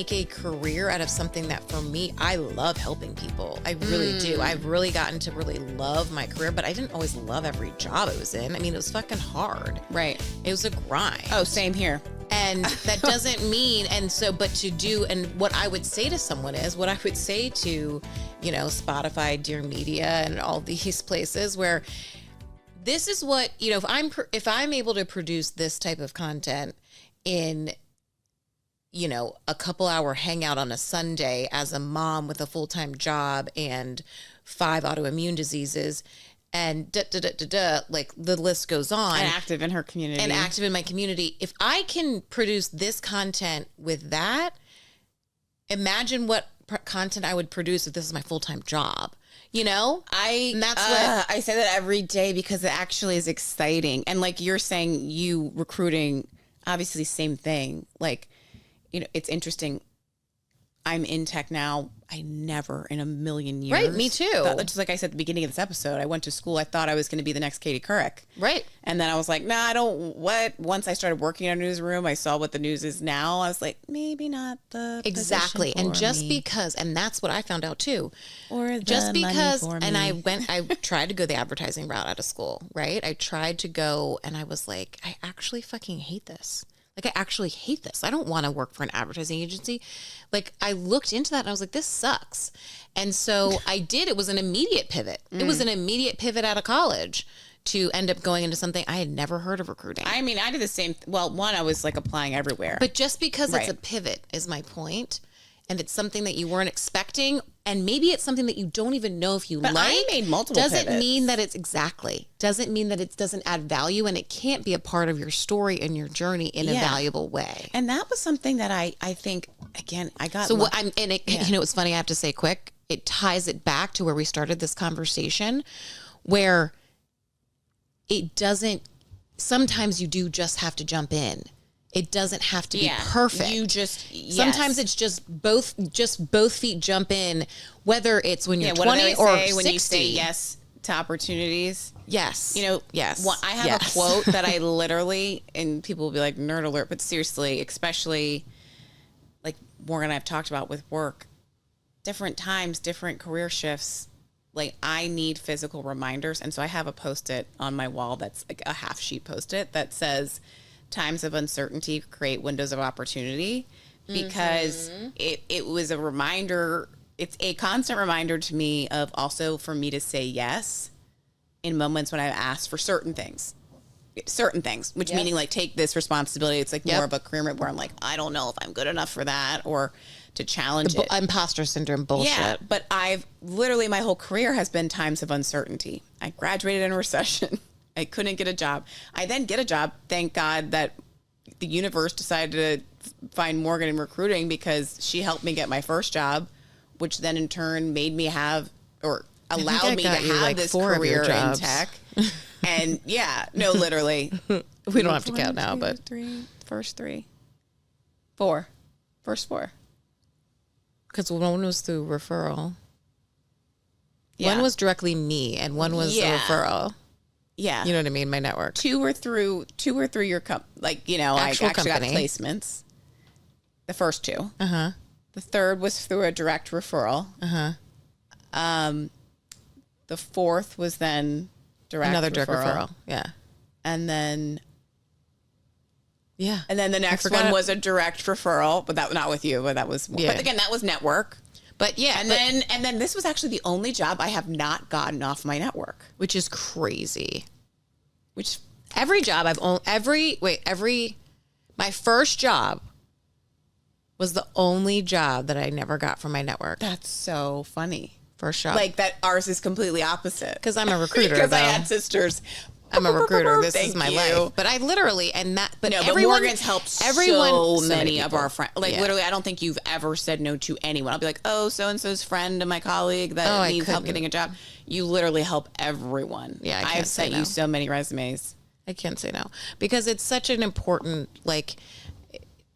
make a career out of something that for me, I love helping people. I really do. I've really gotten to really love my career, but I didn't always love every job I was in. I mean, it was fucking hard. Right. It was a grind. Oh, same here. And that doesn't mean, but to do, and what I would say to someone is, what I would say to, Spotify, Dear Media, and all these places where this is what, if I'm able to produce this type of content in, a couple hour hangout on a Sunday as a mom with a full-time job and 5 autoimmune diseases and like the list goes on. And active in her community. And active in my community. If I can produce this content with that, imagine what content I would produce if this is my full-time job. And that's what I say that every day because it actually is exciting. And like you're saying, you recruiting, obviously same thing. Like, it's interesting. I'm in tech now. I never in a million years. Right, me too. Just like I said at the beginning of this episode, I went to school. I thought I was going to be the next Katie Couric. Right. And then I was like, I don't, once I started working in a newsroom, I saw what the news is now. I was like, maybe not the exactly. And just me. because, and that's what I found out too. Or just because, and me. I tried to go the advertising route out of school, right? I tried to go and I was like, I actually fucking hate this. Like, I actually hate this. I don't want to work for an advertising agency. Like, I looked into that and I was like, this sucks. And so I did. It was an immediate pivot. It was an immediate pivot out of college to end up going into something I had never heard of recruiting. I mean, I did the same. One, I was like applying everywhere. But just because it's a pivot is my point. And it's something that you weren't expecting. And maybe it's something that you don't even know if you like. I made multiple doesn't pivots. mean that it's doesn't mean that it doesn't add value, and it can't be a part of your story and your journey in a valuable way. And that was something that I think, again, I got. So it's funny. I have to say quick, it ties it back to where we started this conversation where it doesn't, sometimes you do just have to jump in. It doesn't have to be perfect. You just sometimes it's just both feet jump in, whether it's when you're 20 or 60. When you say yes to opportunities. Yes. Yes. I have a quote that I literally, and people will be like, nerd alert, but seriously, especially like Morgan and I have talked about with work, different times, different career shifts. Like, I need physical reminders. And so I have a Post-it on my wall that's like a half sheet Post-it that says, times of uncertainty create windows of opportunity, because it was a reminder. It's a constant reminder to me of also for me to say yes in moments when I've asked for certain things, which meaning like take this responsibility. It's like more of a career where I'm like, I don't know if I'm good enough for that, or to challenge it. Imposter syndrome bullshit. Yeah, but I've literally, my whole career has been times of uncertainty. I graduated in a recession. I couldn't get a job. I then get a job. Thank God that the universe decided to find Morgan in recruiting, because she helped me get my first job, which then in turn made me have, or allowed me to have this career in tech. And literally. We don't have to count now, but first three. First four. Because one was through referral. Yeah. One was directly me, and one was a referral. Yeah. You know what I mean? My network. Two were through your I actually got placements. The first two. Uh-huh. The third was through a direct referral. Uh-huh. The fourth was then another direct referral. Yeah. And then the next one was a direct referral, but that not with you, but that was but again, that was network. But and then this was actually the only job I have not gotten off my network, which is crazy. Which every job my first job was the only job that I never got from my network. That's so funny. First job. Like that ours is completely opposite. Because I'm a recruiter. Because I had sisters. I'm a recruiter. This is my life. But I literally, but Morgan's helped so many of our friends. Like literally, I don't think you've ever said no to anyone. I'll be like, oh, so-and-so's friend and my colleague that needs help getting a job. You literally help everyone. Yeah, I've sent you so many resumes. I can't say no. Because it's such an important, like,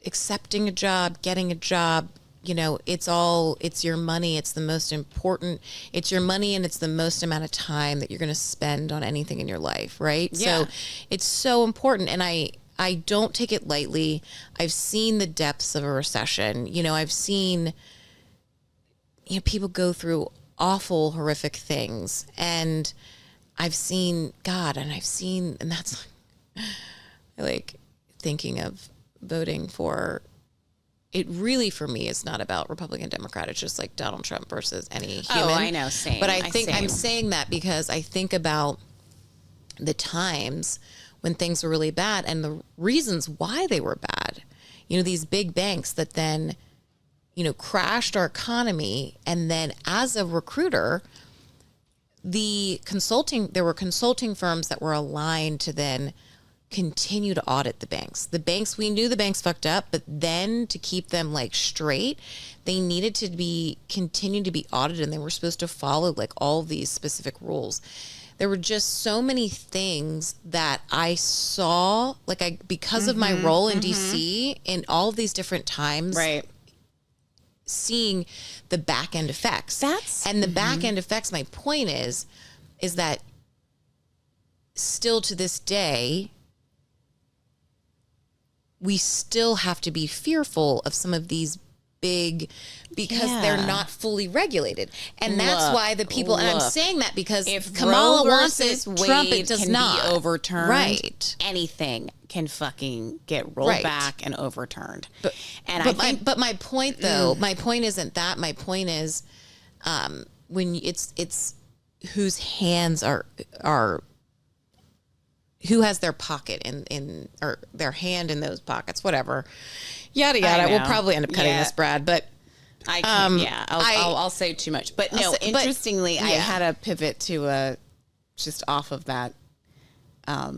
accepting a job, getting a job, it's your money. It's the most important. It's your money, and it's the most amount of time that you're going to spend on anything in your life, right? Yeah. So it's so important. And I I don't take it lightly. I've seen the depths of a recession. I've seen people go through awful, horrific things, and I've seen God, and that's like thinking of voting for. It really, for me, is not about Republican, Democrat. It's just like Donald Trump versus any human. Oh, I know, same. But I think I'm saying that because I think about the times when things were really bad and the reasons why they were bad. These big banks that then, crashed our economy. And then as a recruiter, there were consulting firms that were aligned to then continue to audit the banks. We knew the banks fucked up, but then to keep them like straight, they needed to continue to be audited, and they were supposed to follow like all these specific rules. There were just so many things that I saw, because of my role in DC in all of these different times, right, seeing the back end effects. The back end effects, my point is that still to this day, we still have to be fearful of some of these big, because they're not fully regulated. And that's why the people, and I'm saying that because if Kamala Roe wants it, versus Trump, Wade it does can not. be overturned. Right. Anything can fucking get rolled back and overturned. But my point though, my point isn't that. My point is when it's whose hands are who has their pocket in or their hand in those pockets, whatever, yada yada. We'll probably end up cutting this, Brad, but I can't, I'll say too much. But no, interestingly, I had a pivot to just off of that. I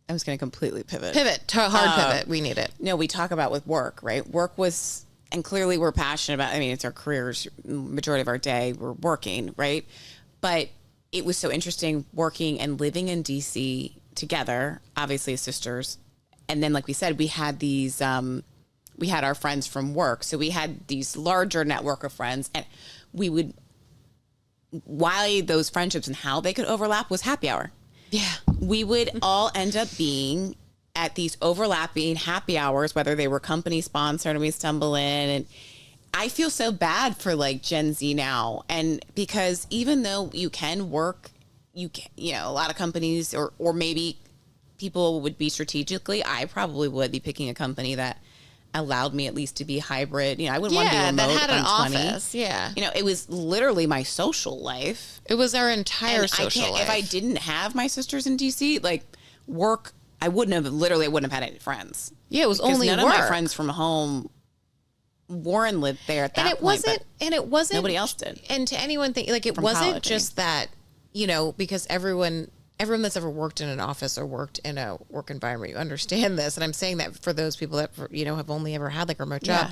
was going to completely pivot to hard pivot. We need it. No, we talk about with work, right? Work was, and clearly we're passionate about, it's our careers, majority of our day we're working, right? But it was so interesting working and living in DC together, obviously as sisters. And then, like we said, we had these, we had our friends from work. So we had these larger network of friends, and we would, why those friendships and how they could overlap was happy hour. Yeah. We would all end up being at these overlapping happy hours, whether they were company sponsored, and we stumble in, and I feel so bad for like Gen Z now. And because even though you can work, a lot of companies or maybe people would be strategically, I probably would be picking a company that allowed me at least to be hybrid. I wouldn't want to be remote. That had an 20. office. Yeah. It was literally my social life. It was our entire social life. If I didn't have my sisters in DC, like work, I wouldn't have had any friends. Yeah, it was because only none work. of my friends from home. Warren lived there at that point. And it wasn't nobody else did. And to anyone it wasn't college, just that, because everyone that's ever worked in an office or worked in a work environment, you understand this. And I'm saying that for those people that, have only ever had like a remote job.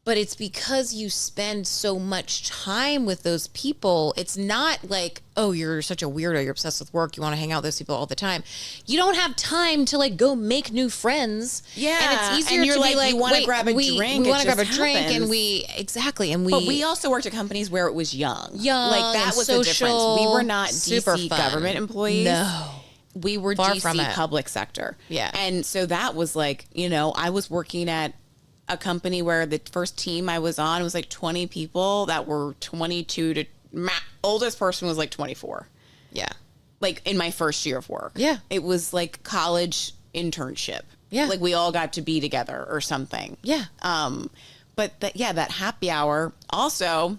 But it's because you spend so much time with those people. It's not like, oh, you're such a weirdo, you're obsessed with work, you want to hang out with those people all the time. You don't have time to like go make new friends. Yeah. And it's easier to be like, you want to grab a drink. We want to grab a drink, and But we also worked at companies where it was young. Like that was social, the difference. We were not DC government employees. No. We were Far DC from it. public sector. Yeah. And so that was like, I was working at a company where the first team I was on was like 20 people that were 22 to oldest person was like 24. Yeah. Like in my first year of work. Yeah. It was like college internship. Yeah. Like we all got to be together or something. Yeah. But that happy hour also,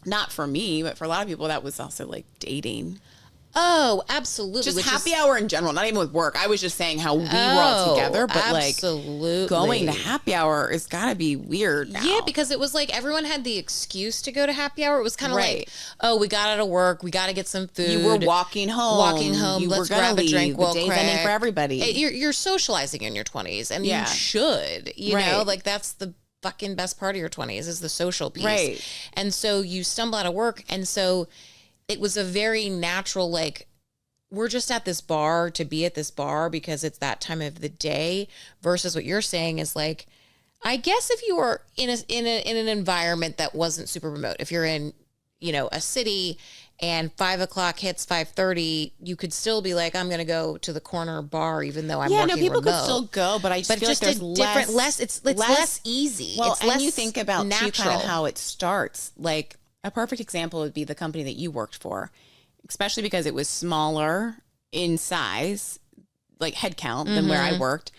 not for me, but for a lot of people, that was also like dating. Oh, absolutely. Just happy hour in general, not even with work. I was just saying how we were all together, but absolutely. Like going to happy hour is gotta be weird now. Yeah, because it was like everyone had the excuse to go to happy hour. It was kind of like, oh, we got out of work, we got to get some food. You were walking home. You let's grab a drink. The day's ending for everybody. You're socializing in your 20s, and you should. You know, like that's the fucking best part of your 20s is the social piece. Right. And so you stumble out of work, and so it was a very natural, like, we're just at this bar to be at this bar because it's that time of the day, versus what you're saying is like, I guess if you were in an environment that wasn't super remote, if you're in, a city and 5 o'clock hits 5:30, you could still be like, I'm going to go to the corner bar, even though I'm working people remote. could still go, but I just feel just like there's a different, it's less easy. Well, it's and less you think about natural. too, kind of how it starts. Like a perfect example would be the company that you worked for, especially because it was smaller in size, like headcount than where I worked,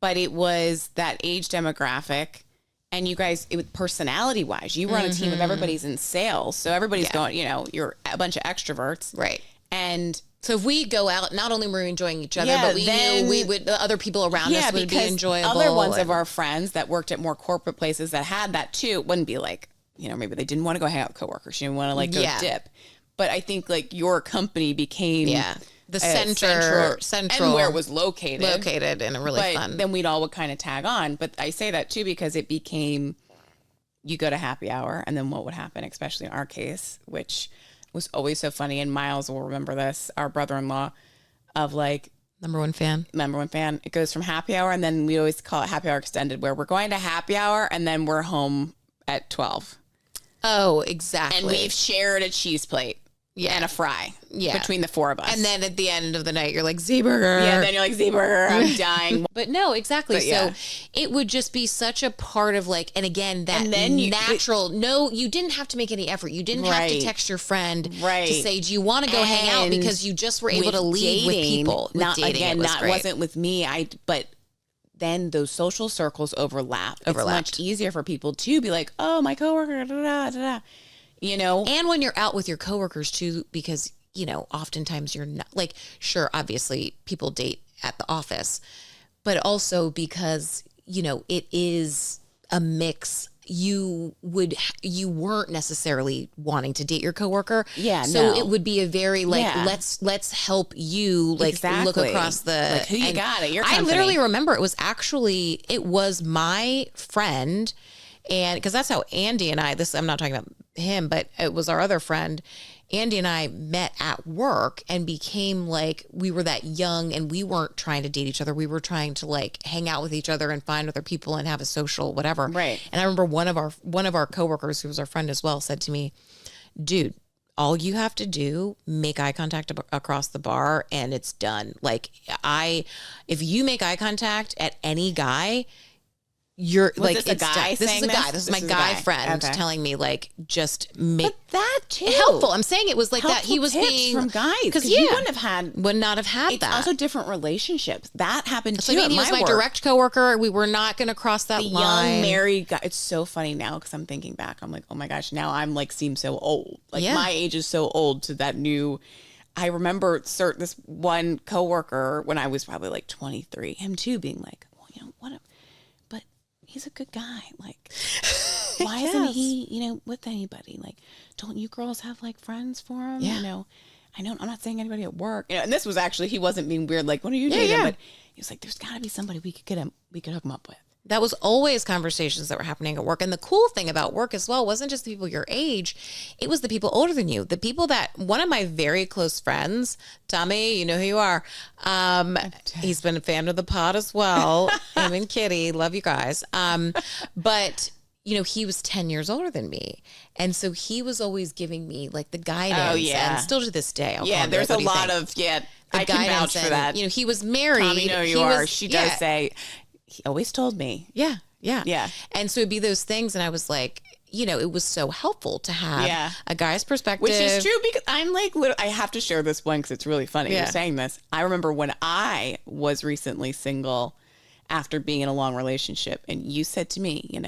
but it was that age demographic. And you guys, personality wise, you were on a team of everybody's in sales. So everybody's going, you're a bunch of extroverts. Right. And so if we go out, not only were we enjoying each other, but we knew we would, the other people around us would be enjoyable. Other ones of our friends that worked at more corporate places that had that too, wouldn't be like, maybe they didn't want to go hang out with coworkers. She didn't want to like go dip. But I think like your company became the central and where it was located and a really fun. Then we'd all would kind of tag on. But I say that too because it became, you go to happy hour, and then what would happen, especially in our case, which was always so funny. And Miles will remember this, our brother-in-law, of like number one fan. It goes from happy hour, and then we always call it happy hour extended, where we're going to happy hour and then we're home at 12. Oh, exactly. And we've shared a cheese plate. And a fry between the four of us. And then at the end of the night, you're like, Z-Burger. Yeah, then you're like, Z-Burger, I'm dying. But no, exactly. But so it would just be such a part of like, and again, that natural, you didn't have to make any effort. You didn't have to text your friend to say, do you want to go hang out? Because you just were able to leave with people. Wasn't with me. But then those social circles overlap. It's much easier for people to be like, oh, my coworker, da-da-da-da. And when you're out with your coworkers too, because, oftentimes you're not like, sure, obviously people date at the office, but also because, it is a mix. You weren't necessarily wanting to date your coworker. Yeah. So it would be a very let's help you look across the, who you got at your company. I literally remember it was my friend. And because that's how Andy and I'm not talking about him, but it was our other friend. Andy and I met at work and became like, we were that young, and we weren't trying to date each other. We were trying to like hang out with each other and find other people and have a social whatever. Right. And I remember one of our coworkers, who was our friend as well, said to me, dude, all you have to do, make eye contact across the bar and it's done. Like if you make eye contact at any guy, you're was like, it's guy this is a guy. This is my guy friend telling me like, just make but that too helpful. I'm saying it was like helpful that. He was being from guys because you would not have had that. Also different relationships that happened too. He was my direct coworker. We were not going to cross that line. Young married guy. It's so funny now because I'm thinking back. I'm like, oh my gosh, now I'm like seem so old. Like my age is so old to that new. I remember this one coworker when I was probably like 23. Him too being like, well, what. He's a good guy. Like, why isn't he, with anybody? Like, don't you girls have like friends for him? Yeah. I'm not saying anybody at work. And this was actually, he wasn't being weird. Like, what are you dating? But he was like, there's got to be somebody we could hook him up with. That was always conversations that were happening at work. And the cool thing about work as well wasn't just the people your age. It was the people older than you. The people that, one of my very close friends, Tommy, you know who you are. He's been a fan of the pod as well. Him and Kitty, love you guys. But he was 10 years older than me. And so he was always giving me like the guidance. Oh, yeah. And still to this day. There's a lot of, I can vouch for that. He was married. Tommy, you are. She does say, he always told me. Yeah. And so it'd be those things. And I was like, it was so helpful to have a guy's perspective. Which is true because I'm like, I have to share this one because it's really funny you're saying this. I remember when I was recently single after being in a long relationship, and you said to me,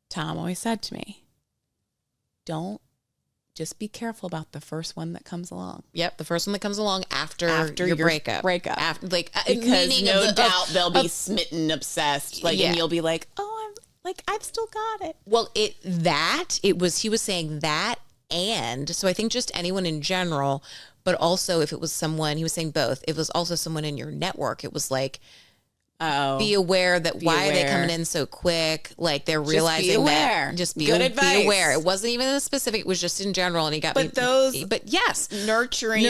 Tom always said to me, just be careful about the first one that comes along. Yep, the first one that comes along after your breakup. After, because no doubt they'll be smitten, obsessed, and you'll be like, oh, I've still got it. Well, he was saying that, and so I think just anyone in general, but also if it was someone, he was saying both. It was also someone in your network. It was like, be aware that why are they coming in so quick? Like they're realizing that. Just be aware. Good advice. Be aware. It wasn't even a specific. It was just in general. And he got But yes, nurturing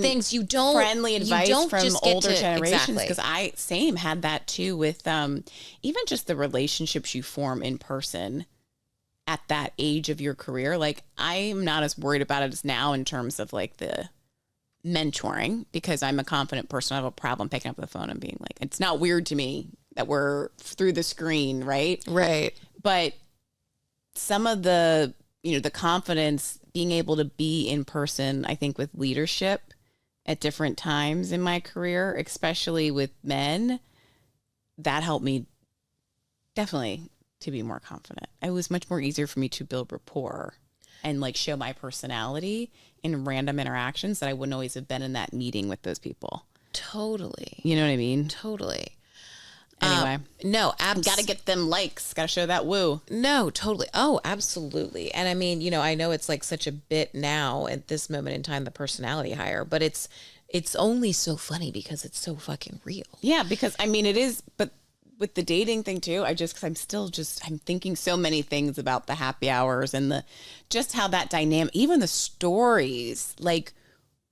things. You don't friendly advice from older generations because exactly. I had that too with even just the relationships you form in person at that age of your career, like I'm not as worried about it as now in terms of like the mentoring, because I'm a confident person. I have a problem picking up the phone and being like, it's not weird to me that we're through the screen, right? Right. But some of the, the confidence, being able to be in person, I think with leadership at different times in my career, especially with men, that helped me definitely to be more confident. It was much more easier for me to build rapport and like show my personality in random interactions that I wouldn't always have been in that meeting with those people. Totally. You know what I mean? Totally. Anyway. No, got to get them likes. Got to show that woo. No, totally. Oh, absolutely. And I mean, I know it's like such a bit now at this moment in time, the personality hire, but it's only so funny because it's so fucking real. Yeah, because I mean, it is, but with the dating thing too, because I'm thinking so many things about the happy hours and just how that dynamic, even the stories, like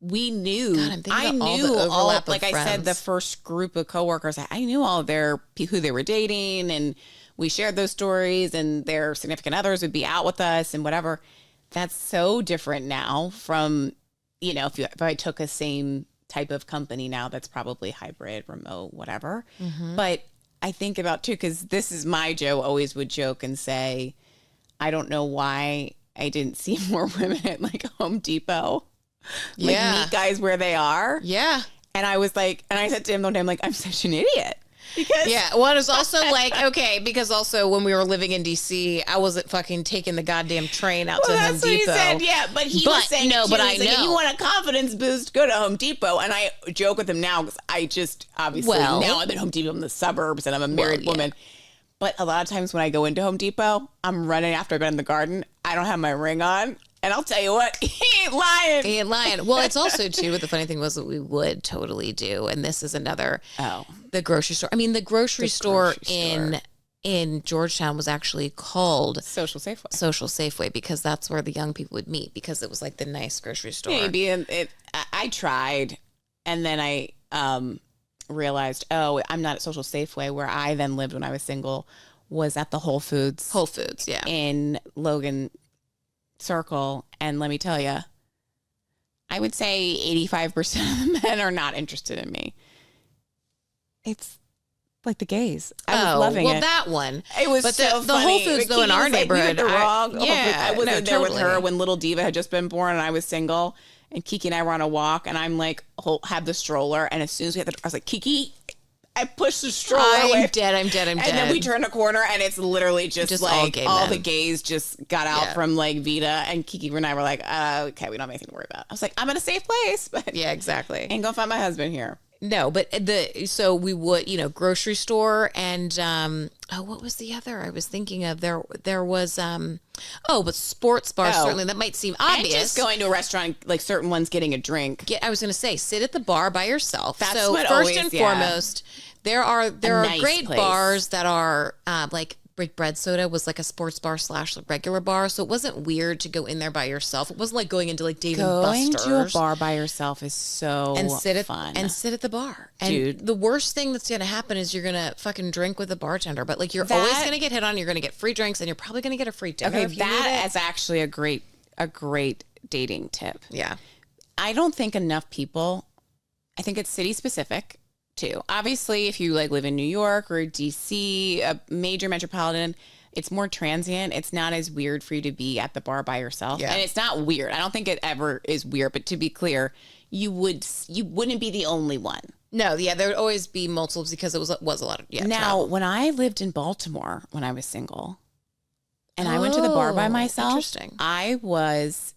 we knew, God, I knew all like I said, the first group of coworkers, I knew all who they were dating, and we shared those stories, and their significant others would be out with us and whatever. That's so different now from, if I took a same type of company now, that's probably hybrid, remote, whatever. Mm-hmm. But I think about too, because this is my Joe always would joke and say, I don't know why I didn't see more women at like Home Depot. Like meet guys where they are. Yeah. And I was like, and I said to him one day, I'm like, I'm such an idiot. Because well, it was also like, okay, because also when we were living in DC, I wasn't fucking taking the goddamn train out to Home Depot. He said, yeah, but he was saying, no, but I know. Like, if you want a confidence boost, go to Home Depot. And I joke with him now because I just obviously now I'm at Home Depot in the suburbs and I'm a married woman. But a lot of times when I go into Home Depot, I'm running after I've been in the garden. I don't have my ring on. And I'll tell you what, he ain't lying. He ain't lying. Well, it's also, too, the funny thing was that we would totally do, and this is another, the grocery store. I mean, the grocery store in Georgetown was actually called Social Safeway. Social Safeway, because that's where the young people would meet, because it was like the nice grocery store. Maybe. I tried, and then I realized, I'm not at Social Safeway, where I then lived when I was single, was at the Whole Foods. Whole Foods, yeah. In Logan Circle, and let me tell you, I would say 85% of the men are not interested in me. It's like the gays. I was loving it. Well, that one. It was but so the funny. Whole Foods, though, in our neighborhood. I wasn't there with her when little Diva had just been born and I was single, and Kiki and I were on a walk, and I'm like, had the stroller, and as soon as we had I was like, Kiki, I pushed the stroller away. I'm dead. And then we turned a corner, and it's literally just like all the gays just got out from like Vita, and Kiki and I were like, okay, we don't have anything to worry about. I was like, I'm in a safe place. But yeah, exactly. Ain't gonna find my husband here. No, but so we would, grocery store, and what was the other I was thinking of? There was but sports bars, certainly that might seem obvious. And just going to a restaurant, like certain ones getting a drink. I was going to say, sit at the bar by yourself. That's so what first and foremost, there are nice great place. Bars that are like Break Bread Soda was like a sports bar / regular bar, so it wasn't weird to go in there by yourself. It wasn't like going into like Dave and Buster's. Going to a bar by yourself is so fun. And sit at the bar. And dude, the worst thing that's going to happen is you're going to fucking drink with a bartender, but like you're always going to get hit on. You're going to get free drinks, and you're probably going to get a free dinner. Okay, that is actually a great dating tip. Yeah. I don't think enough people, I think it's city specific too. Obviously, if you like live in New York or DC, a major metropolitan, it's more transient. It's not as weird for you to be at the bar by yourself. Yeah. And it's not weird. I don't think it ever is weird, but to be clear, you wouldn't be the only one. No, yeah, there would always be multiples because it was a lot of Now, travel. when I lived in Baltimore when I was single, and I went to the bar by myself, I was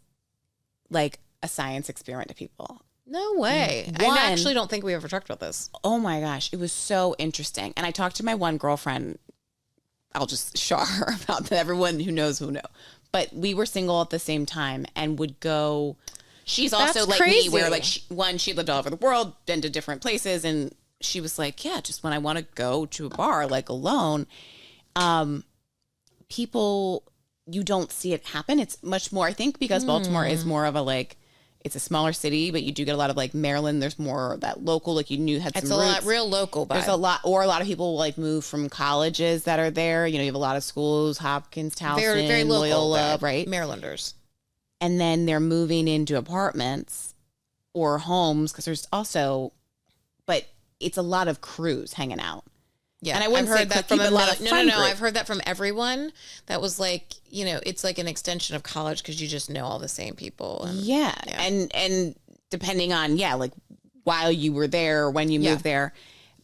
like a science experiment to people. No way. I actually don't think we ever talked about this. Oh my gosh. It was so interesting. And I talked to my one girlfriend. I'll just show her about that. Everyone who knows will know. But we were single at the same time and would go. She's also like me, where like she lived all over the world, been to different places. And she was like, yeah, just when I want to go to a bar, like alone, people, you don't see it happen. It's much more, I think, because Baltimore is more of a like, it's a smaller city, but you do get a lot of like Maryland. There's more of that local, like you had It's some a roots. lot real local. There's a lot of people like move from colleges that are there. You know, you have a lot of schools, Hopkins, Towson, very local, Loyola, right? Marylanders. And then they're moving into apartments or homes because there's also, but it's a lot of crews hanging out. Yeah, and I wouldn't I've say heard that clicky, from but a lot of no. friend I've group. heard that from everyone. That was like, you know, it's like an extension of college because you just know all the same people. And, Yeah. And depending on, like while you were there or when you moved there.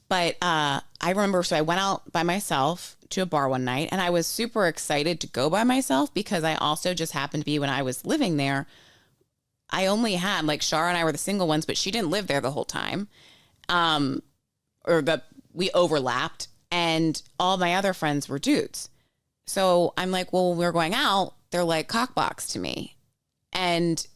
But I remember, so I went out by myself to a bar one night and I was super excited to go by myself because I also just happened to be, when I was living there, I only had, like, Shara and I were the single ones, but she didn't live there the whole time. We overlapped, and all my other friends were dudes. So I'm like, well, when we're going out, they're like cockbox to me. And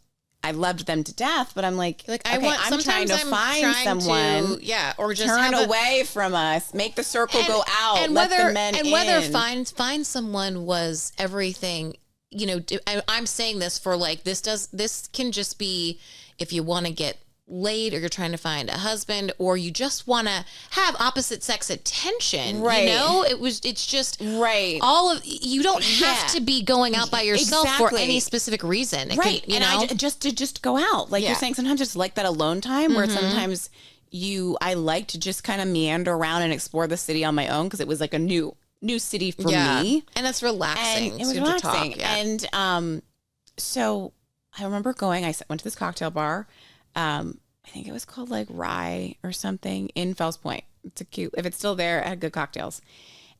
I loved them to death, but I'm like, I want. I'm trying to find someone, or just turn away from us, make the circle go out, and let whether the men and in. whether find someone was everything. You know, I'm saying this for like this can just be if you want to get laid or you're trying to find a husband or you just want to have opposite sex attention, right? You know, it's just right. All of you don't have to be going out by yourself for any specific reason, right? Can, you know, just go out, like you're saying. Sometimes just like that alone time, where sometimes I like to just kind of meander around and explore the city on my own because it was like a new city for me, and it's relaxing. And it was relaxing, and so I remember going. I went to this cocktail bar. I think it was called like Rye or something in Fells Point. It's a cute, if it's still there, it had good cocktails.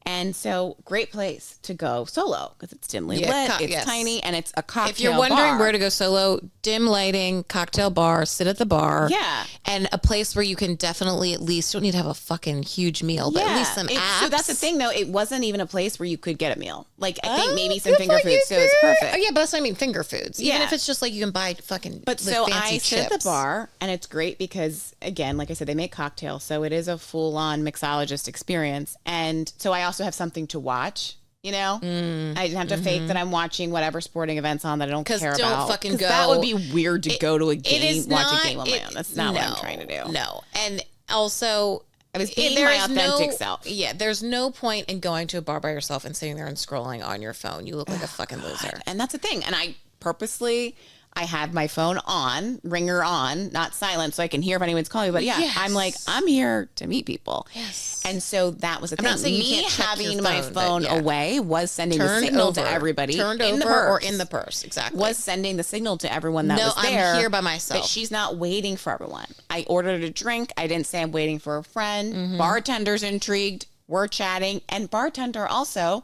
And so great place to go solo because it's dimly lit, it's tiny, and it's a cocktail bar. If you're wondering where to go solo, dim lighting, cocktail bar, sit at the bar. Yeah. And a place where you can definitely at least, you don't need to have a fucking huge meal, but at least some apps. So that's the thing though, it wasn't even a place where you could get a meal. Like I think maybe some finger foods, so it's perfect. Oh yeah, but that's what I mean, finger foods. Even if it's just like you can buy fucking so fancy I chips. sit at the bar and it's great because again, like I said, they make cocktails. So it is a full on mixologist experience. And so I also have something to watch, you know? I didn't have to fake that I'm watching whatever sporting events on that I don't care about. Don't fucking go. That would be weird to go to a game, watch a game on my own. That's not what I'm trying to do. No. And also, I was being my authentic self. Yeah, there's no point in going to a bar by yourself and sitting there and scrolling on your phone. You look like a fucking loser. And that's the thing. And I purposely, I had my phone on, ringer on, not silent, so I can hear if anyone's calling me. But I'm like, I'm here to meet people. Yes. And so that was the thing. Not saying Me you can't check having your my phone away was sending the signal to everybody. Turned in over the purse, or in the purse. Exactly. Was sending the signal to everyone that was there. I'm here by myself. But she's not waiting for everyone. I ordered a drink. I didn't say I'm waiting for a friend. Bartender's intrigued. We're chatting. And bartender also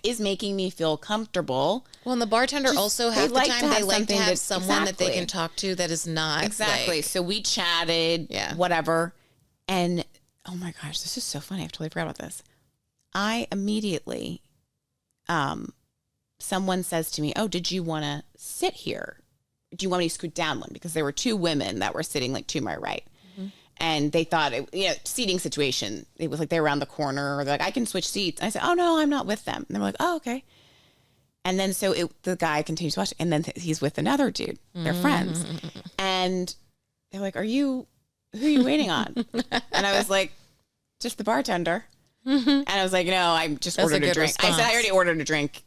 is making me feel comfortable. Well, and the bartender also half the time they like to have someone that they can talk to that is not exactly. So we chatted, whatever, and oh my gosh, this is so funny. I totally forgot about this. I immediately, someone says to me, "Oh, did you want to sit here? Do you want me to scoot down one?" Because there were two women that were sitting like to my right. And they thought, seating situation. It was like they were around the corner, or they're like, I can switch seats. I said, oh no, I'm not with them. And they're like, oh, okay. And then so the guy continues watching, and then he's with another dude. They're friends, and they're like, who are you waiting on? And I was like, just the bartender. And I was like, no, I just ordered a drink. Response. I said, I already ordered a drink.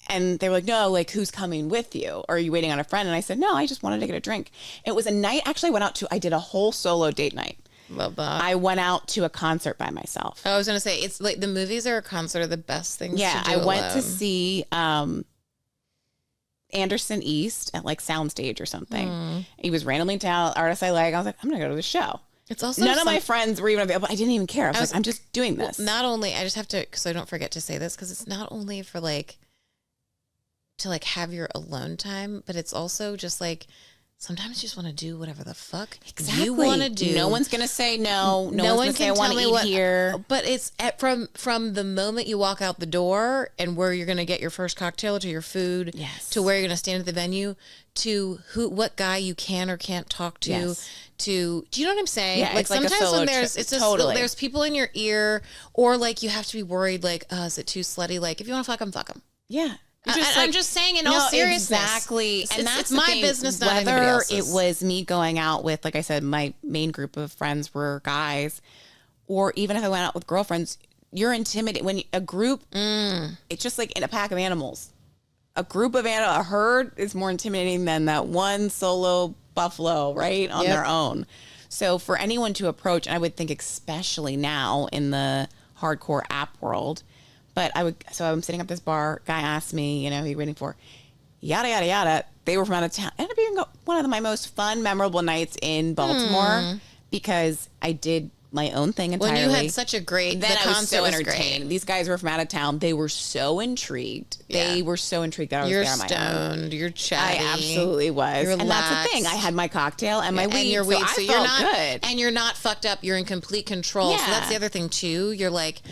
And they were like, no, like, who's coming with you? Or are you waiting on a friend? And I said, no, I just wanted to get a drink. It was a night, actually, I did a whole solo date night. Love that. I went out to a concert by myself. I was going to say, it's like the movies or a concert are the best things to do I went alone. to see Anderson East at like Soundstage or something. He was randomly in town, artist I like. I was like, I'm going to go to the show. It's also none of my friends were even available. I didn't even care. I was like, I'm just doing this. Not only, I just have to, because I don't forget to say this, because it's not only for like, to like have your alone time, but it's also just like sometimes you just want to do whatever the fuck you want to do. No one's gonna say no. No one's gonna say I want to eat here. But it's from the moment you walk out the door and where you're gonna get your first cocktail to your food, to where you're gonna stand at the venue, to what guy you can or can't talk to. To, do you know what I'm saying? Yeah, like sometimes when there's people in your ear, or like you have to be worried, like, is it too slutty? Like if you want to fuck them, fuck them. Yeah. I'm just saying in all seriousness. Exactly. And that's my business, not anybody whether else's. it was me going out with, like I said, my main group of friends were guys, or even if I went out with girlfriends, you're intimidated when a group, it's just like in a pack of animals. A group of animals, a herd is more intimidating than that one solo buffalo, right? On their own. So for anyone to approach, and I would think especially now in the hardcore app world, but so I'm sitting at this bar, guy asked me, who you're waiting for, yada, yada, yada. They were from out of town. It ended up being one of my most fun, memorable nights in Baltimore because I did my own thing entirely. When you had such a great, then I was so entertained. Great. These guys were from out of town. They were so intrigued. Yeah. They were so intrigued that I was there on my own. You're stoned. You're chatty. I absolutely was. You're and that's the thing. I had my cocktail and my weed. And your weed. So you're not good. And you're not fucked up. You're in complete control. Yeah. So that's the other thing too. You're like,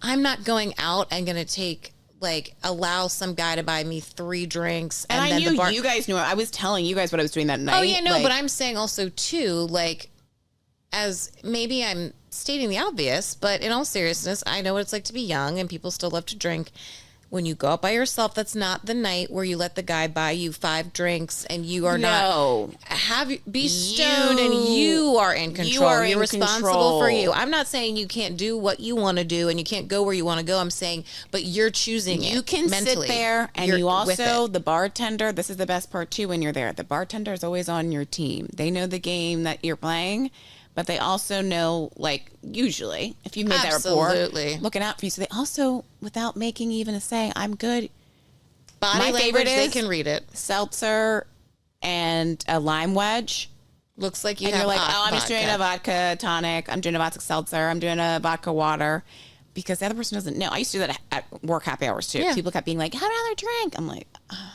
I'm not going out and going to allow some guy to buy me 3 drinks. And I knew you guys knew. I was telling you guys what I was doing that night. Oh, yeah, no, but I'm saying also, too, as maybe I'm stating the obvious, but in all seriousness, I know what it's like to be young and people still love to drink. When you go out by yourself, that's not the night where you let the guy buy you 5 drinks and you are not be stoned and you are in control. You're responsible for you. I'm not saying you can't do what you want to do and you can't go where you want to go. I'm saying, but you're choosing it. You can mentally. sit there and you also, the bartender, this is the best part too when you're there. The bartender is always on your team. They know the game that you're playing. But they also know, usually, if you've made that rapport, looking out for you. So they also, without making even a say, I'm good. My favorite is, they can read it. Seltzer and a lime wedge. Looks like you and have you're like, I'm just doing a vodka tonic. I'm doing a vodka seltzer. I'm doing a vodka water. Because the other person doesn't know. I used to do that at work happy hours, too. Yeah. People kept being like, have another drink. I'm like,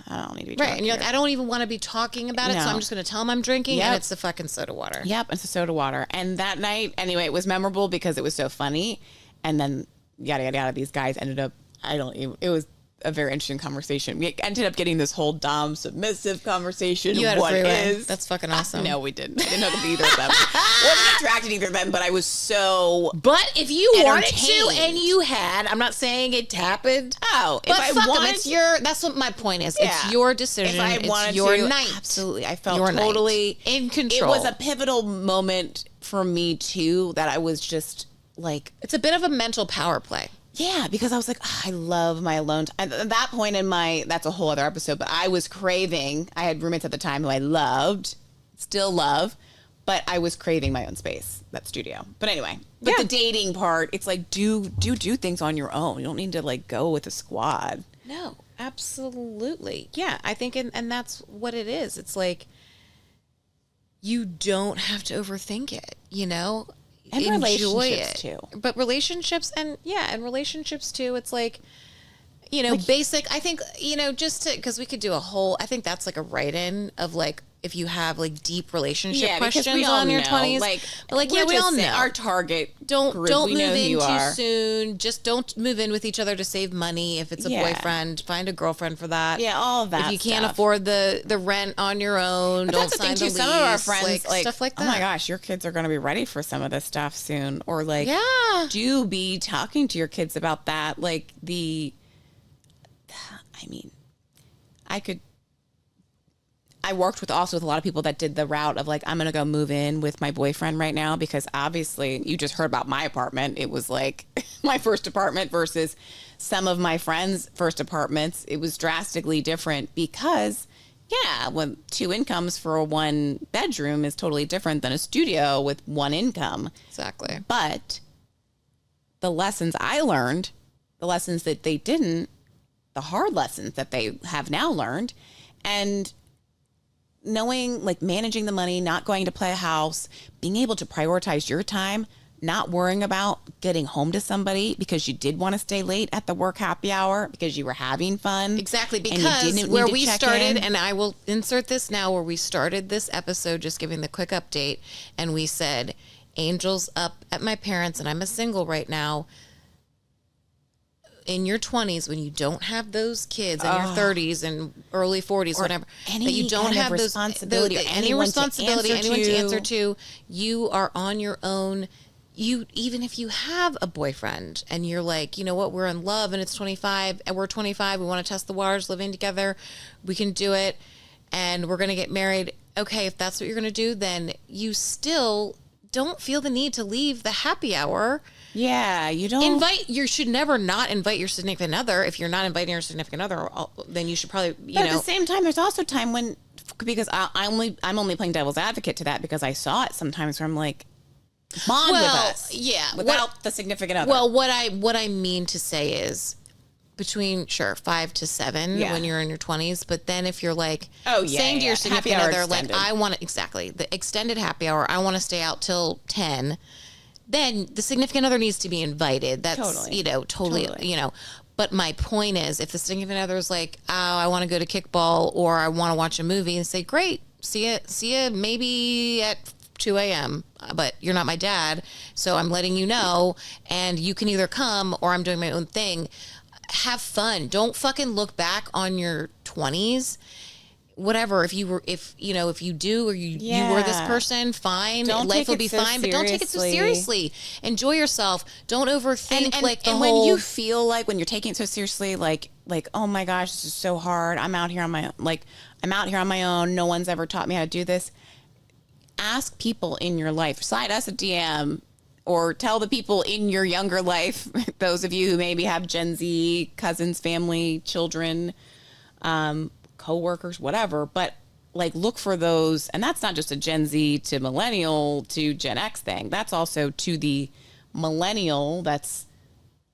I don't need to be right. And you're like, I don't even want to be talking about it, so I'm just going to tell them I'm drinking, and it's the fucking soda water. Yep, it's the soda water. And that night, anyway, it was memorable because it was so funny. And then, yada, yada, yada, these guys ended up, it was a very interesting conversation. We ended up getting this whole dom submissive conversation. You had a freeway. That's fucking awesome. No, we didn't. I didn't hook up to either of them. Wasn't attracted to either of them, but I was so But if you wanted to and you had, I'm not saying it happened. Oh, but if I wanted, that's what my point is. Yeah. It's your decision. If I wanted it's your to, night. Absolutely. I felt totally in control. It was a pivotal moment for me too that I was just it's a bit of a mental power play. Yeah, because I was like, I love my alone time. At that point in that's a whole other episode, but I was craving, I had roommates at the time who I loved, still love, but I was craving my own space, that studio. But anyway, the dating part, it's like, do things on your own. You don't need to go with a squad. No, absolutely. Yeah, I think, and that's what it is. It's like, you don't have to overthink it, And relationships too. But relationships and relationships too. It's like, basic, I think, just because we could do a whole, I think that's a write-in of if you have deep relationship questions on your 20s. We all know. Our target Don't group, move in too soon. Just don't move in with each other to save money. If it's a boyfriend, find a girlfriend for that. Yeah, all of that. If you can't afford the rent on your own, don't sign the lease. Some of our friends, stuff like that. Oh my gosh, your kids are going to be ready for some of this stuff soon. Or do be talking to your kids about that. I worked with a lot of people that did the route of I'm going to go move in with my boyfriend right now because obviously you just heard about my apartment. It was my first apartment versus some of my friends' first apartments. It was drastically different because when 2 incomes for a 1 bedroom is totally different than a studio with 1 income. Exactly. But the lessons I learned, the lessons that they didn't, the hard lessons that they have now learned, and knowing managing the money, not going to play a house, being able to prioritize your time, not worrying about getting home to somebody because you did want to stay late at the work happy hour because you were having fun. Exactly. Because where we started, and I will insert this now, where we started this episode, just giving the quick update. And we said, Angel's up at my parents' and I'm a single right now. In your 20s, when you don't have those kids, in your 30s and early 40s, whatever, that you don't have those responsibility, anyone to answer to, you are on your own. even if you have a boyfriend and you're like, you know what, we're in love and it's 25 and we're 25, we want to test the waters living together, we can do it, and we're going to get married. Okay, if that's what you're going to do, then you still don't feel the need to leave the happy hour. Yeah, you don't you should never not invite your significant other. If you're not inviting your significant other, then you should probably, But at the same time, there's also time when, because I'm only playing devil's advocate to that, because I saw it sometimes where I'm like, bond with us. Yeah. Without the significant other. Well, what I mean to say is between 5 to 7 when you're in your 20s, but then if you're like saying to your significant other, like, I want the extended happy hour, I want to stay out till 10, then the significant other needs to be invited. That's totally. But my point is, if the significant other is like, oh, I want to go to kickball or I want to watch a movie, and say, great, see ya maybe at 2 a.m., but you're not my dad, so I'm letting you know, and you can either come or I'm doing my own thing. Have fun. Don't fucking look back on your 20s. Whatever, if you do, or you were this person, fine. Life will be fine, but don't take it so seriously. Enjoy yourself. Don't overthink and when you feel like, when you're taking it so seriously, like, oh my gosh, this is so hard. I'm out here on my own. No one's ever taught me how to do this. Ask people in your life. Slide us a DM, or tell the people in your younger life, those of you who maybe have Gen Z cousins, family, children, coworkers, whatever, but like, look for those. And that's not just a Gen Z to millennial to Gen X thing. That's also to the millennial. That's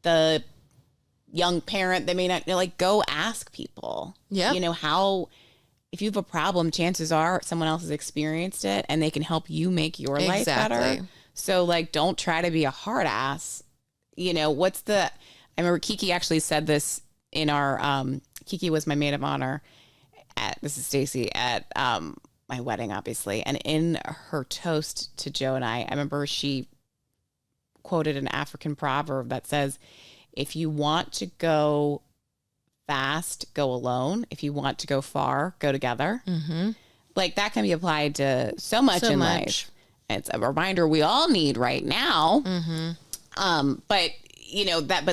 the young parent. They may not go ask people. Yeah. If you have a problem, chances are someone else has experienced it and they can help you make your life better. So don't try to be a hard ass. I remember Kiki actually said this in our, Kiki was my maid of honor this is Stacey, at my wedding, obviously. And in her toast to Joe and I remember she quoted an African proverb that says, if you want to go fast, go alone. If you want to go far, go together. Mm-hmm. That can be applied to so much in life. It's a reminder we all need right now. Mm-hmm. But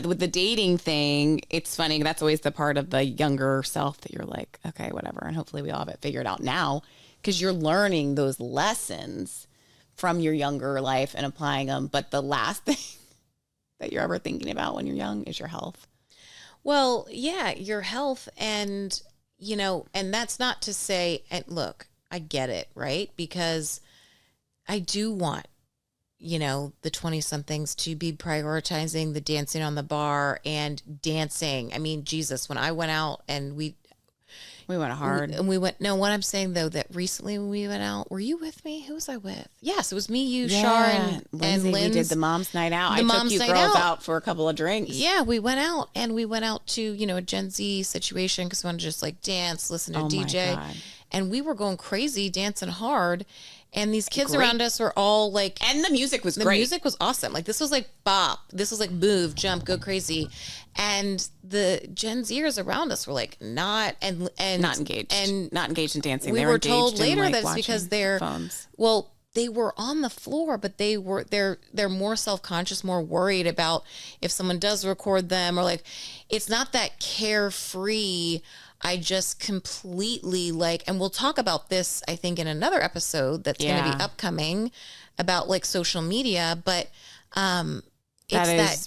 with the dating thing, it's funny. That's always the part of the younger self that you're like, okay, whatever. And hopefully we all have it figured out now, because you're learning those lessons from your younger life and applying them. But the last thing that you're ever thinking about when you're young is your health. Well, yeah, your health. And, and that's not to say, and look, I get it, right? Because I do want, the 20-somethings to be prioritizing the dancing on the bar and dancing. I mean, Jesus, when I went out and we went hard. What I'm saying, though, that recently when we went out, were you with me? Who was I with? Yes, it was me, you, Shar, and Lindsay. We did the mom's night out. I took you girls out for a couple of drinks. Yeah, we went out, and we went out to, a Gen Z situation because we wanted to just dance, listen to DJ. My God. And we were going crazy, dancing hard. And these kids around us were all and the music was great. The music was awesome. This was bop. This was move, jump, go crazy. And the Gen Zers around us were not engaged. And not engaged in dancing. We they were told later that it's because they're phones. Well, they were on the floor, but they're more self-conscious, more worried about if someone does record them, or it's not that carefree. I just completely and we'll talk about this, I think, in another episode that's going to be upcoming about social media, but it's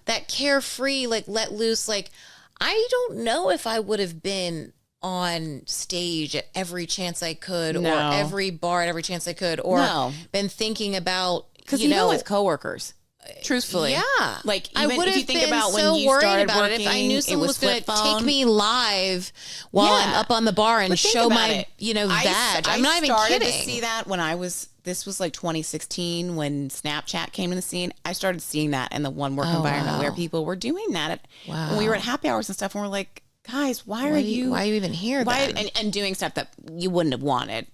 that carefree, let loose. I don't know if I would have been on stage at every chance I could, or every bar at every chance I could, or been thinking about, because even with coworkers. Truthfully, yeah. I would have been about so when you worried about working, it if I knew someone was going to take me live while I'm up on the bar and show my, badge. I'm not even kidding. I started to see that when this was 2016 when Snapchat came in the scene. I started seeing that in the one work environment where people were doing that. When we were at happy hours and stuff, and we're like, guys, why are you even here? And doing stuff that you wouldn't have wanted,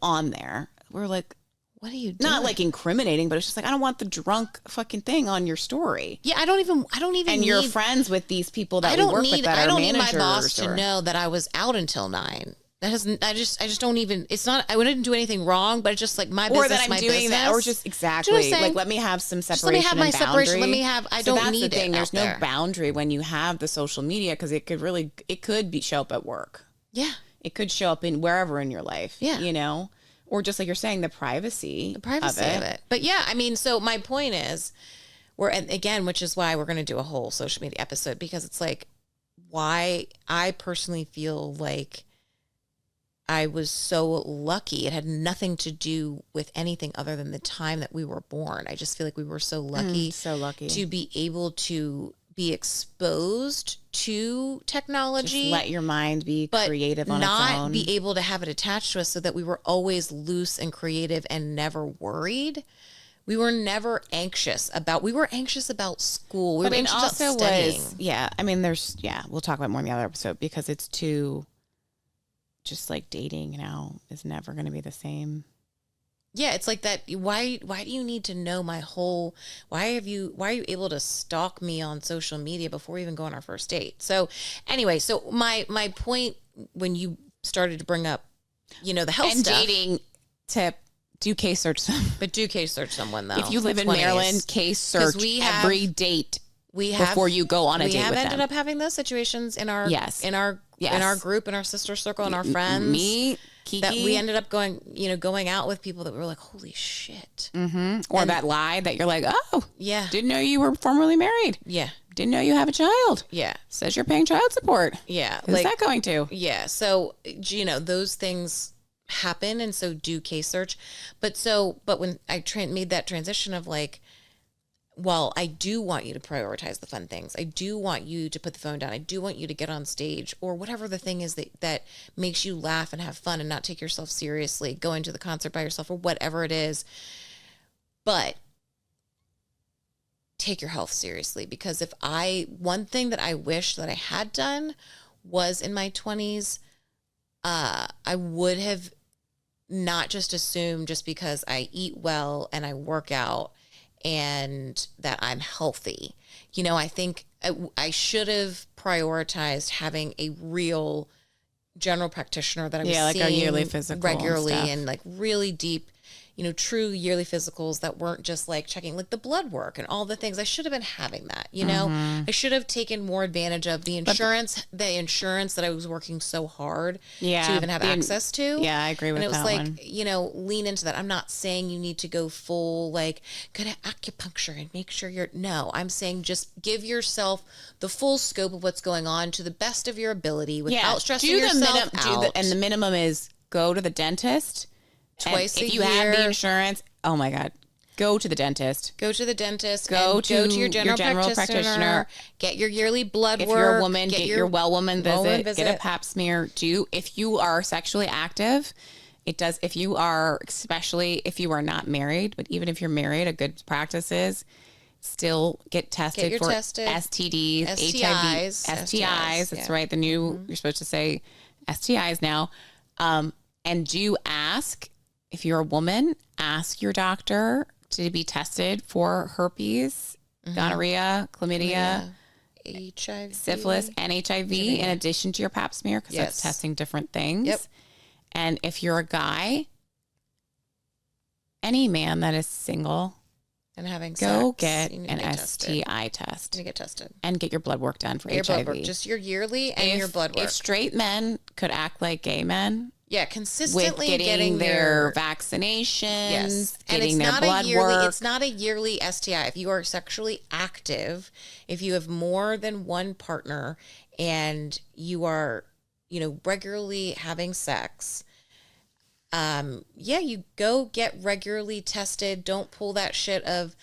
on there. We're like, what are you doing? Not incriminating, but it's just I don't want the drunk fucking thing on your story. Yeah, I don't even. And you're friends with these people that we work with that are managers. I don't need my boss to know that I was out until 9. That doesn't, I just don't even, it's not, I wouldn't do anything wrong, but it's just like my business, or that I'm my doing business. that, or just exactly like, let me have some separation. Just let me have my separation. Let me have, I don't that's need the thing. it. There's no there. boundary when you have the social media, because it could be show up at work. Yeah. It could show up in wherever in your life. Yeah. You know, or just like you're saying, the privacy of it. But yeah, I mean, so my point is, and again, which is why we're going to do a whole social media episode, because it's like, why I personally feel like I was so lucky. It had nothing to do with anything other than the time that we were born. I just feel like we were so lucky, to be able to be exposed to technology. Just let your mind be creative on its own. Not be able to have it attached to us, so that we were always loose and creative and never worried. We were never anxious about, we were anxious about school. We were anxious about studying. I mean, we'll talk about more in the other episode, because it's too, just like dating now is never going to be the same. Yeah, it's like that. Why do you need to know my whole, why are you able to stalk me on social media before we even go on our first date? So anyway, so my point when you started to bring up, the health and stuff. Dating tip, do case search them. But do case search someone, though. If you live in Maryland, case search every date before you go on a date with them. We have ended up having those situations in our in our group, in our sister circle, and our friends. Me, Kiki. That we ended up going out with people that we were like, holy shit. Mm-hmm. Or that lie that you're like, oh, yeah, didn't know you were formerly married. Yeah. Didn't know you have a child. Yeah. Says you're paying child support. Yeah. Who's that going to? Yeah. So, those things happen, and so do case search. But when I made that transition of like, well, I do want you to prioritize the fun things. I do want you to put the phone down. I do want you to get on stage, or whatever the thing is that makes you laugh and have fun and not take yourself seriously, going to the concert by yourself, or whatever it is. But take your health seriously, because one thing that I wish that I had done was in my 20s, I would have not just assumed, just because I eat well and I work out and that I'm healthy. I think I should have prioritized having a real general practitioner that I was seeing a yearly physical regularly, and like really deep, true yearly physicals that weren't just like checking like the blood work and all the things. I should have been having that, I should have taken more advantage of the insurance that I was working so hard to even have access to. Yeah, I agree with that. And it was one. Lean into that. I'm not saying you need to go full, like, go to acupuncture and make sure I'm saying just give yourself the full scope of what's going on to the best of your ability without stressing yourself out. And the minimum is go to the dentist twice a year. If you have the insurance, oh my God, go to the dentist. Go to the dentist. Go to your general practitioner. Get your yearly blood work. If you're a woman, get your well woman visit. Get a pap smear. If you are sexually active, it does. If you are, especially if you are not married, but even if you're married, a good practice is still get tested for STDs, HIV, STIs. That's right. The new, you're supposed to say STIs now. And do ask, if you're a woman, ask your doctor to be tested for herpes, gonorrhea, chlamydia, HIV, syphilis, and HIV in addition to your pap smear, because that's testing different things. Yep. And if you're a guy, any man that is single and having go sex, get an STI test. You get tested and get your blood work done for your HIV. Blood work, just your yearly and your blood work. If straight men could act like gay men. Yeah, consistently with getting their vaccinations, getting their blood work. It's not a yearly STI. If you are sexually active, if you have more than one partner and you are, regularly having sex, you go get regularly tested. Don't pull that shit of,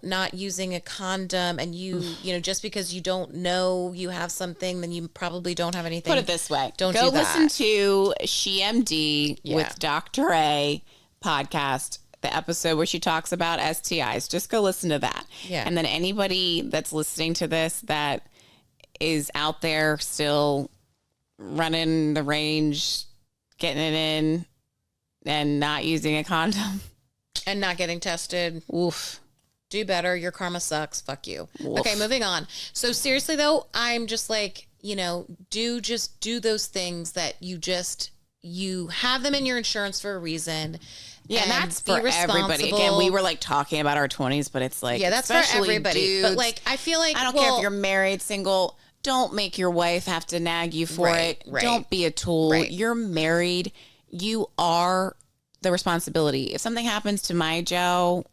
not using a condom, and just because you don't know you have something, then you probably don't have anything. Put it this way. Don't go do that. Listen to SheMD with Dr. A podcast, the episode where she talks about STIs. Just go listen to that. Yeah. And then anybody that's listening to this that is out there still running the range, getting it in, and not using a condom. And not getting tested. Oof. Do better. Your karma sucks. Fuck you. Oof. Okay, moving on. So seriously though, I'm just like, do those things that you have them in your insurance for a reason. Yeah, and that's for everybody. Again, we were like talking about our 20s, but it's like, yeah, that's for everybody. Dudes, but like, I feel like I don't care if you're married, single. Don't make your wife have to nag you for it. Right. Don't be a tool. Right. You're married. You are the responsibility. If something happens to my Joe,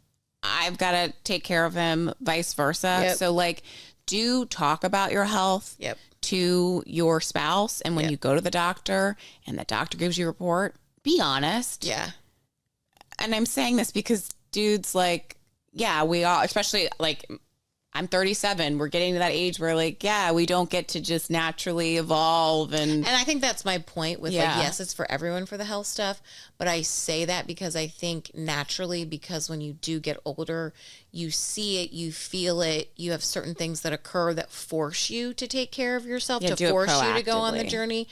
I've got to take care of him, vice versa. Yep. So like, do talk about your health Yep. to your spouse. And when Yep. you go to the doctor and the doctor gives you a report, be honest. Yeah. And I'm saying this because dudes, like, yeah, we all, especially like, I'm 37. We're getting to that age where like, yeah, we don't get to just naturally evolve. And I think that's my point with Yeah. like, yes, it's for everyone for the health stuff. But I say that because I think naturally, because when you do get older, you see it, you feel it, you have certain things that occur that force you to take care of yourself, Yeah, to do it force you to go on the proactively. journey.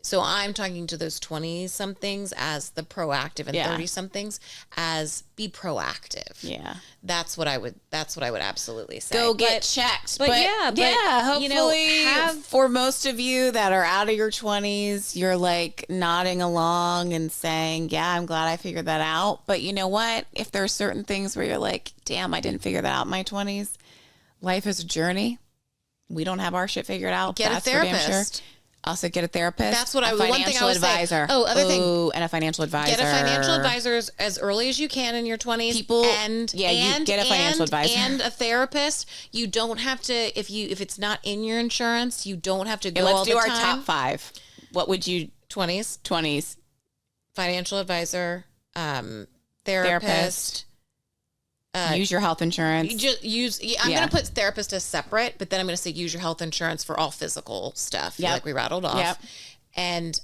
So I'm talking to those 20-somethings as the proactive and Yeah. 30-somethings as be proactive. yeah, That's what I would absolutely say. go get But- checked. but yeah, hopefully have for most of you that are out of your 20s, you're like nodding along and saying, yeah, I'm glad I figured that out. But you know what? If there are certain things where you're like, damn, I didn't figure that out in my 20s. Life is a journey. We don't have our shit figured out. Get a That's for damn therapist. Sure. Also get a therapist. That's what I a would- one thing I would say. advisor. Oh, other thing. Ooh, and a financial advisor. Get a financial advisor as early as you can in your 20s. People- and yeah, you get a financial advisor. and a therapist. You don't have to if it's not in your insurance. You don't have to go And all let's the do our time. top 5. What would you 20s 20s? financial advisor, therapist. Therapist. Use your health insurance. You just use. I'm Yeah. going to put therapist as separate, but then I'm going to say use your health insurance for all physical stuff. Yep. Like we rattled off. Yep. And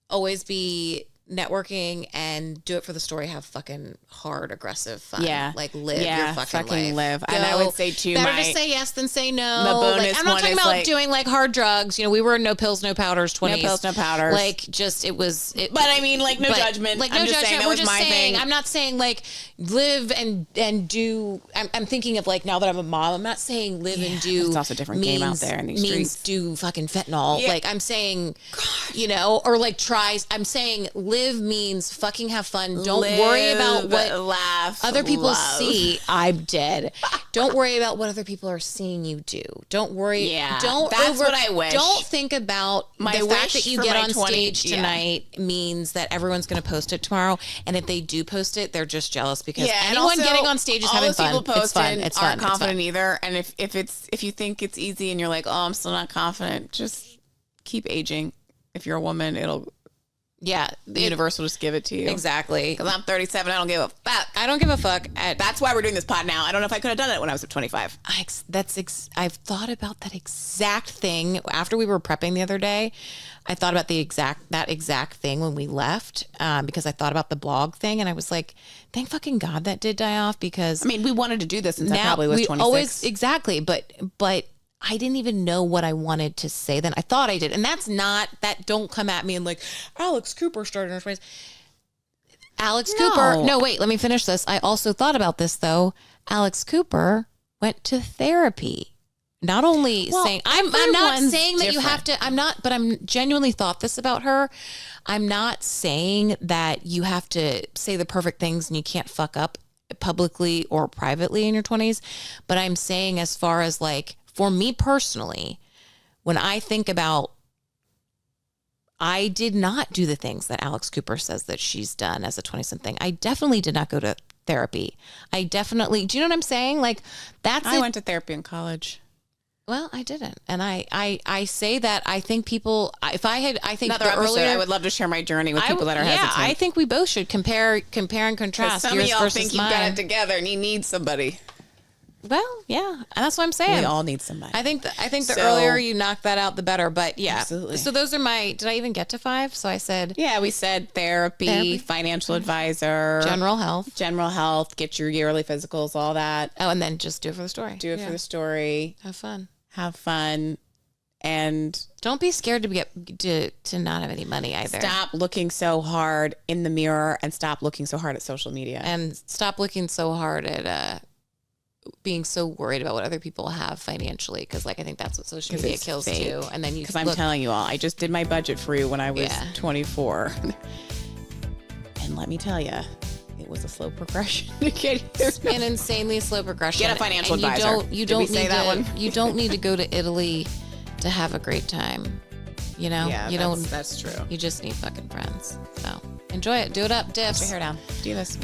always be networking and do it for the story. Have fucking hard, aggressive fun. Yeah. Like live your fucking life. live. And I would say too, better my to say yes than say no. the bonus Like, I'm not one talking is about like- doing like hard drugs. We were no pills, no powders. 20s. no pills, no powders. Like just it was. but I mean, like no judgment. Like I'm no just judgment. saying that We're was just my saying. thing. I'm not saying like live and do. I'm thinking of like now that I'm a mom. I'm not saying live and do. it's also a different game out there in these means streets. do fucking fentanyl. Yeah. Like I'm saying, or like try. I'm saying live means fucking have fun. Don't worry about what laugh, other people love. see. I'm dead. Don't worry about what other people are seeing you do. Don't worry. Yeah, Don't. that's what I wish. Don't think about My the fact wish that you for get my on 20s, stage yeah. tonight means that everyone's going to post it tomorrow. And if they do post it, they're just jealous because Yeah, and anyone also, getting on stage is all having those fun. people It's fun. posting It's fun. aren't It's fun. confident either. And if you think it's easy and you're like, oh, I'm still not confident, just keep aging. If you're a woman, Yeah. the universe will just give it to you. Exactly. Because I'm 37, I don't give a fuck. I don't give a fuck. That's why we're doing this pod now. I don't know if I could have done it when I was 25. I've thought about that exact thing after we were prepping the other day. I thought about that exact thing when we left because I thought about the blog thing and I was like, thank fucking God that did die off because I mean, we wanted to do this since I probably was 26. Exactly, but I didn't even know what I wanted to say then. I thought I did, and don't come at me and like Alex Cooper started in her 20s. Alex Cooper. No, wait, let me finish this. I also thought about this though. Alex Cooper went to therapy. Not only saying I'm not everyone's saying that you have to. But I'm genuinely thought this about her. I'm not saying that you have to say the perfect things and you can't fuck up publicly or privately in your 20s. But I'm saying as far as like for me personally, when I think about, I did not do the things that Alex Cooper says that she's done as a 20-something. I definitely did not go to therapy. Do you know what I'm saying? Like I went to therapy in college. Well, I didn't. And I say that I think people, I think Another the episode, earlier, I would love to share my journey with people that are hesitant. I think we both should compare and contrast Some of yours y'all versus think you've mine. got it together and you need somebody. Well, yeah. And that's what I'm saying. We all need somebody. I think the So- earlier you knock that out, the better. But yeah. Absolutely. So those are did I even get to 5? So I said Yeah, we said therapy, financial advisor, general health. get your yearly physicals, all that. Oh, and then just do it for the story. Do it for the story. Have fun. And Don't be scared to not have any money either. stop looking so hard in the mirror and stop looking so hard at social media. And stop looking so hard at being so worried about what other people have financially, because like I think that's what social media kills too. And then you, because I'm telling you all, I just did my budget for you when I was 24, and let me tell you, it was a slow progression to get here. An insanely slow progression. Get a financial and advisor. You don't say need that to, one? You don't need to go to Italy to have a great time. You know, you don't. That's true. You just need fucking friends. So enjoy it. Do it up, Diffs. Put your hair down. Do this.